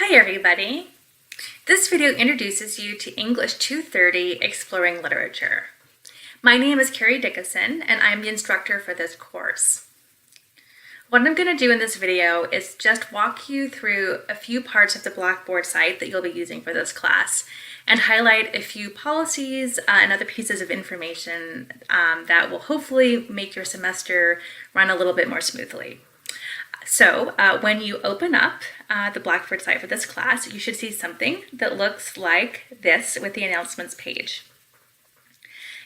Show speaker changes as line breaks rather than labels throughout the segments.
Hi everybody! This video introduces you to English 230 Exploring Literature. My name is Carrie Dickinson and I'm the instructor for this course. What I'm going to do in this video is just walk you through a few parts of the Blackboard site that you'll be using for this class and highlight a few policies and other pieces of information that will hopefully make your semester run a little bit more smoothly. So when you open up the Blackboard site for this class, you should see something that looks like this with the announcements page.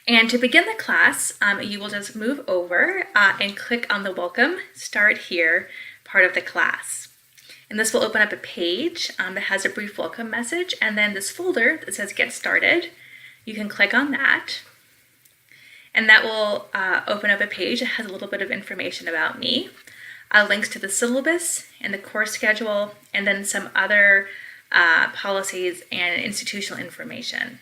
And to begin the class, you will just move over and click on the Welcome, Start Here part of the class. And this will open up a page that has a brief welcome message, and then this folder that says Get Started. You can click on that, and that will open up a page that has a little bit of information about me. Links to the syllabus and the course schedule, and then some other policies and institutional information,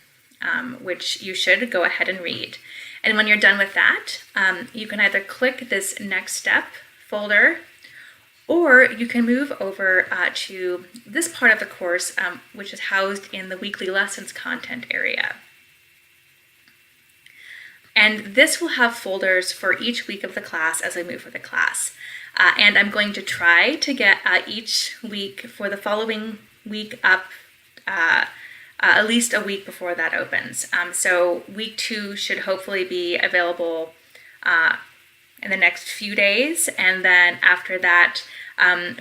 which you should go ahead and read. And when you're done with that, you can either click this Next Step folder, or you can move over to this part of the course, which is housed in the weekly lessons content area. And this will have folders for each week of the class as I move through the class. And I'm going to try to get each week for the following week up at least a week before that opens. So week 2 should hopefully be available in the next few days. And then after that,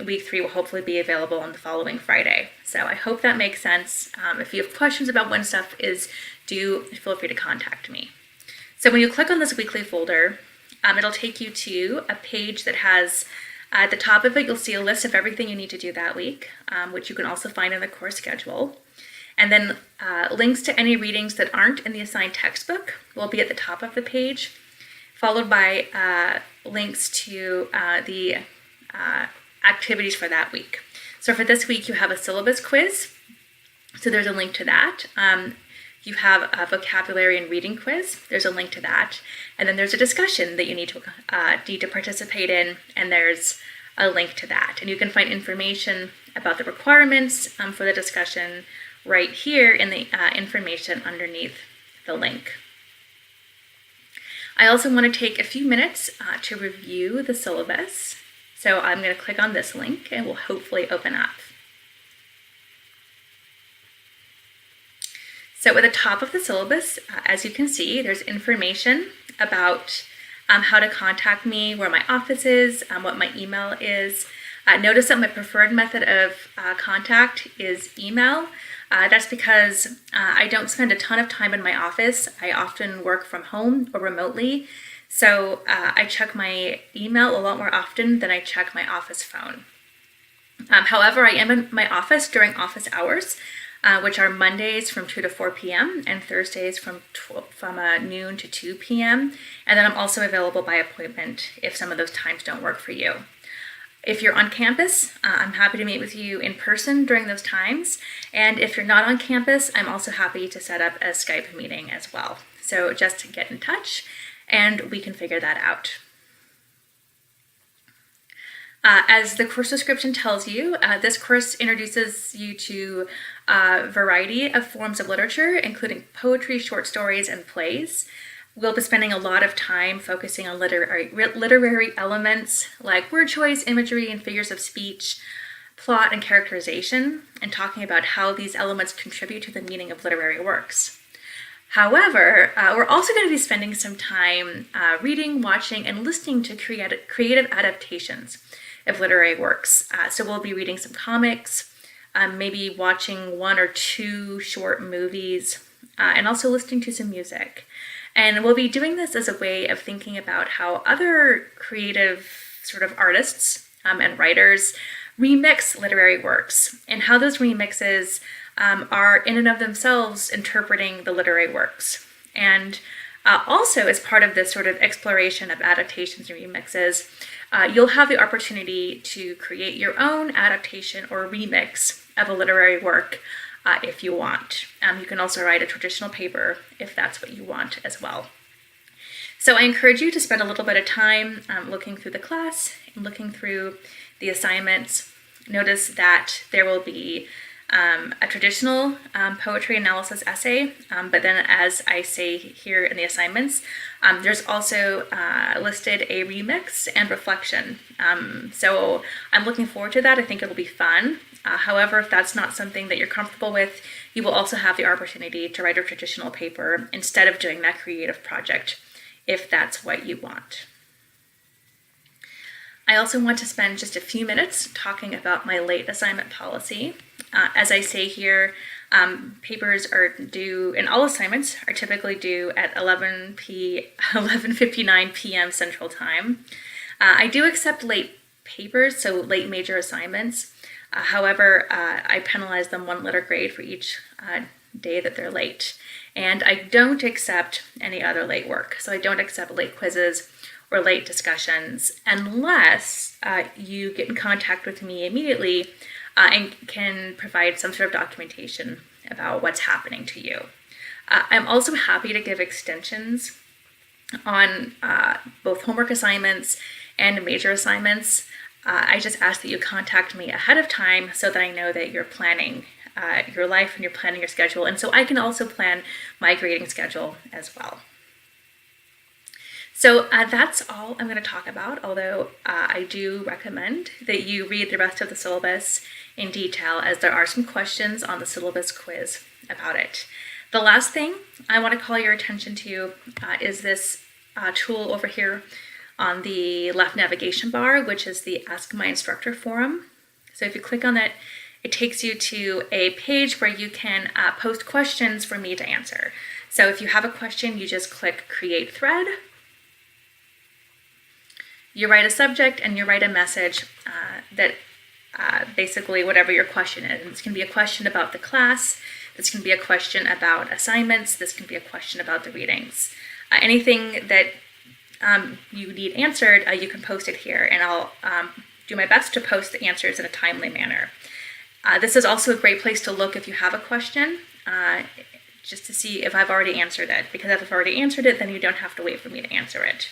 week 3 will hopefully be available on the following Friday. So I hope that makes sense. If you have questions about when stuff is due, feel free to contact me. So when you click on this weekly folder, it'll take you to a page that has, at the top of it, you'll see a list of everything you need to do that week, which you can also find in the course schedule. And then links to any readings that aren't in the assigned textbook will be at the top of the page, followed by links to the activities for that week. So for this week, you have a syllabus quiz. So there's a link to that. You have a vocabulary and reading quiz. There's a link to that. And then there's a discussion that you need to participate in, and there's a link to that. And you can find information about the requirements for the discussion right here in the information underneath the link. I also want to take a few minutes to review the syllabus. So I'm going to click on this link and we'll hopefully open up. So at the top of the syllabus, as you can see, there's information about how to contact me, where my office is, what my email is. Notice that my preferred method of contact is email. That's because I don't spend a ton of time in my office. I often work from home or remotely. So I check my email a lot more often than I check my office phone. However, I am in my office during office hours, which are Mondays from 2 to 4 p.m. and Thursdays from noon to 2 p.m. And then I'm also available by appointment if some of those times don't work for you. If you're on campus, I'm happy to meet with you in person during those times. And if you're not on campus, I'm also happy to set up a Skype meeting as well. So just get in touch and we can figure that out. As the course description tells you, this course introduces you to a variety of forms of literature, including poetry, short stories, and plays. We'll be spending a lot of time focusing on literary elements like word choice, imagery, and figures of speech, plot, and characterization, and talking about how these elements contribute to the meaning of literary works. However, we're also going to be spending some time reading, watching, and listening to creative adaptations of literary works. So we'll be reading some comics, maybe watching 1 or 2 short movies, and also listening to some music. And we'll be doing this as a way of thinking about how other creative sort of artists and writers remix literary works, and how those remixes are in and of themselves interpreting the literary works. And also, as part of this sort of exploration of adaptations and remixes, you'll have the opportunity to create your own adaptation or remix of a literary work if you want. You can also write a traditional paper if that's what you want as well. So I encourage you to spend a little bit of time looking through the class and looking through the assignments. Notice that there will be a traditional poetry analysis essay, but then as I say here in the assignments, there's also listed a remix and reflection. So I'm looking forward to that. I think it'll be fun. However, if that's not something that you're comfortable with, you will also have the opportunity to write a traditional paper instead of doing that creative project, if that's what you want. I also want to spend just a few minutes talking about my late assignment policy. As I say here, papers are due, and all assignments are typically due at 11:59 p.m. Central Time. I do accept late papers, so late major assignments. However, I penalize them 1 letter grade for each day that they're late. And I don't accept any other late work. So I don't accept late quizzes or late discussions unless you get in contact with me immediately and can provide some sort of documentation about what's happening to you. I'm also happy to give extensions on both homework assignments and major assignments. I just ask that you contact me ahead of time so that I know that you're planning your life and you're planning your schedule, and so I can also plan my grading schedule as well. So that's all I'm going to talk about, although I do recommend that you read the rest of the syllabus in detail, as there are some questions on the syllabus quiz about it. The last thing I want to call your attention to is this tool over here on the left navigation bar, which is the Ask My Instructor forum. So if you click on that, it takes you to a page where you can post questions for me to answer. So if you have a question, you just click Create Thread. You write a subject and you write a message that basically whatever your question is. This can be a question about the class. This can be a question about assignments. This can be a question about the readings. Anything that you need answered, you can post it here, and I'll do my best to post the answers in a timely manner. This is also a great place to look if you have a question, just to see if I've already answered it, because if I've already answered it, then you don't have to wait for me to answer it.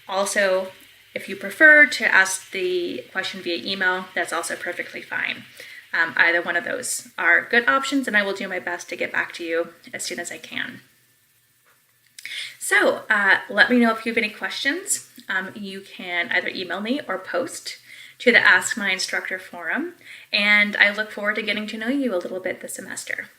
Also, if you prefer to ask the question via email, that's also perfectly fine. Either one of those are good options, and I will do my best to get back to you as soon as I can. So let me know if you have any questions. You can either email me or post to the Ask My Instructor forum, and I look forward to getting to know you a little bit this semester.